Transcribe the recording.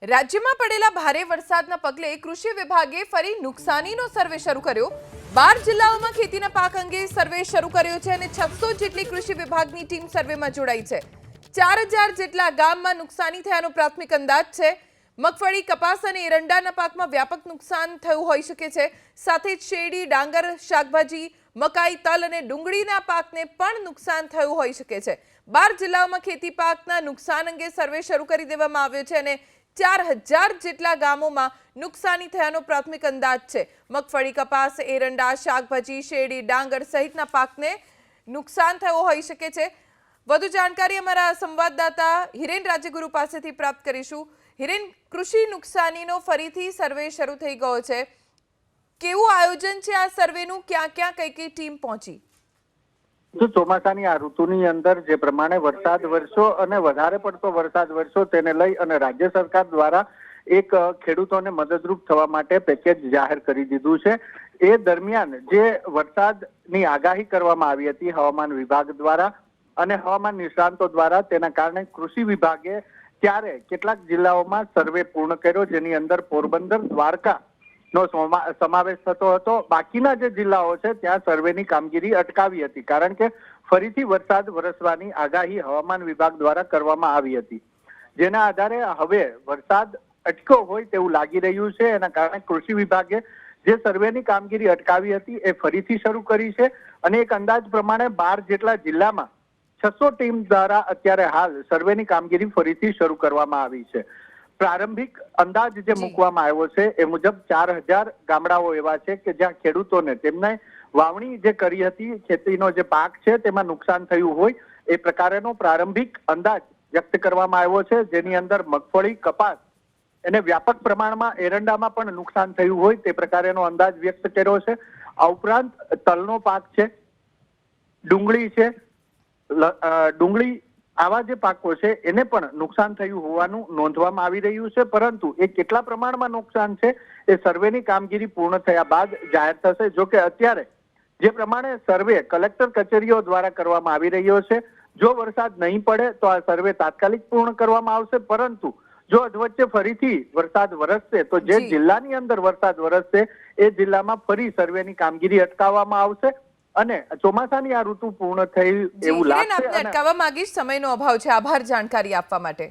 રાજ્યમાં પડેલા ભારે વરસાદના પગલે કૃષિ વિભાગે ફરી નુકસાનીનો સર્વે શરૂ કર્યો। 12 જિલ્લાઓમાં ખેતીના પાક અંગે સર્વે શરૂ કર્યો છે અને 600 જેટલી કૃષિ વિભાગની ટીમ સર્વેમાં જોડાઈ છે। 4000 જેટલા ગામમાં નુકસાની થયાનો પ્રાથમિક અંદાજ છે। મગફળી, કપાસ અને એરંડાના પાકમાં વ્યાપક નુકસાન થયું હોઈ શકે છે। સાથે જ શેરડી, ડાંગર, શાકભાજી, મકાઈ, તલ અને ડુંગળીના પાકને પણ નુકસાન થયું હોઈ શકે છે। 12 જિલ્લાઓમાં ખેતી પાકના નુકસાન અંગે સર્વે શરૂ કરી દેવામાં આવ્યો છે અને 4000 જેટલા ગામોમાં નુકસાની થયાનો પ્રાથમિક અંદાજ છે। મગફળી, કપાસ, એરંડા, શાકભાજી, શેરડી, ડાંગર સહિતના પાકને નુકસાન થયું હોઈ શકે છે। વધુ જાણકારી અમારા સંવાદદાતા હિરેન રાજ્યગુરુ પાસેથી પ્રાપ્ત કરીશું। હિરેન, કૃષિ નુકસાનીનો ફરીથી સર્વે શરૂ થઈ ગયો છે। કેવું આયોજન છે આ સર્વેનું? ક્યાં ક્યાં કઈ ટીમ પહોંચી? જો ચોમાસાની આ ઋતુની અંદર જે પ્રમાણે વરસાદ વરસ્યો અને વધારે પડતો વરસાદ વરસ્યો તેને લઈ અને રાજ્ય સરકાર દ્વારા એક ખેડૂતોને મદદરૂપ થવા માટે પેકેજ જાહેર કરી દીધું છે। એ દરમિયાન જે વરસાદની આગાહી કરવામાં આવી હતી હવામાન વિભાગ દ્વારા અને હવામાન નિષ્ણાંતો દ્વારા, તેના કારણે કૃષિ વિભાગે ત્યારે કેટલાક જિલ્લાઓમાં સર્વે પૂર્ણ કર્યો, જેની અંદર પોરબંદર, દ્વારકા નો સમાવેશ થતો હતો। બાકીના જે જિલ્લાઓ છે ત્યાં સર્વેની કામગીરી અટકાવી હતી, કારણ કે ફરીથી વરસાદ વરસવાની આગાહી હવામાન વિભાગ દ્વારા કરવામાં આવી હતી, જેના આધારે હવે વરસાદ અટક્યો હોય તેવું લાગી રહ્યું છે। એના કારણે કૃષિ વિભાગે જે સર્વેની કામગીરી અટકાવી હતી એ ફરીથી શરૂ કરી છે અને એક અંદાજ પ્રમાણે 12 જેટલા જિલ્લામાં 600 ટીમ દ્વારા અત્યારે હાલ સર્વેની કામગીરી ફરીથી શરૂ કરવામાં આવી છે। પ્રારંભિક અંદાજ જે મૂકવામાં આવ્યો છે એ મુજબ 4000 ગામડાઓ એવા છે કે જ્યાં ખેડૂતોને તેમને વાવણી જે કરી હતી, ખેતીનો જે પાક છે તેમાં નુકસાન થયું હોય એ પ્રકારેનો પ્રારંભિક અંદાજ વ્યક્ત કરવામાં આવ્યો છે, જેની અંદર મગફળી, કપાસ અને વ્યાપક પ્રમાણમાં એરંડામાં પણ નુકસાન થયું હોય તે પ્રકારેનો અંદાજ વ્યક્ત કર્યો છે। આ ઉપરાંત તલનો પાક છે, ડુંગળી છે, ડુંગળી આવા જે પાકો છે એને પણ નુકસાન થયું હોવાનું નોંધવામાં આવી રહ્યું છે, પરંતુ એ કેટલા પ્રમાણમાં નુકસાન છે એ સર્વેની કામગીરી પૂર્ણ થયા બાદ જાહેર થશે। જો કે અત્યારે જે પ્રમાણે સર્વે કલેક્ટર કચેરીઓ દ્વારા કરવામાં આવી રહ્યો છે, જો વરસાદ નહીં પડે તો આ સર્વે તાત્કાલિક પૂર્ણ કરવામાં આવશે, પરંતુ જો અધવચ્ચે ફરીથી વરસાદ વરસશે તો જે જિલ્લાની અંદર વરસાદ વરસશે એ જિલ્લામાં ફરી સર્વેની કામગીરી અટકાવવામાં આવશે અને ચોમાસાની આ ઋતુ પૂર્ણ થઈ એવું લાગશે। અટકાવવા માંગીશ, સમયનો અભાવ છે। આભાર જાણકારી આપવા માટે।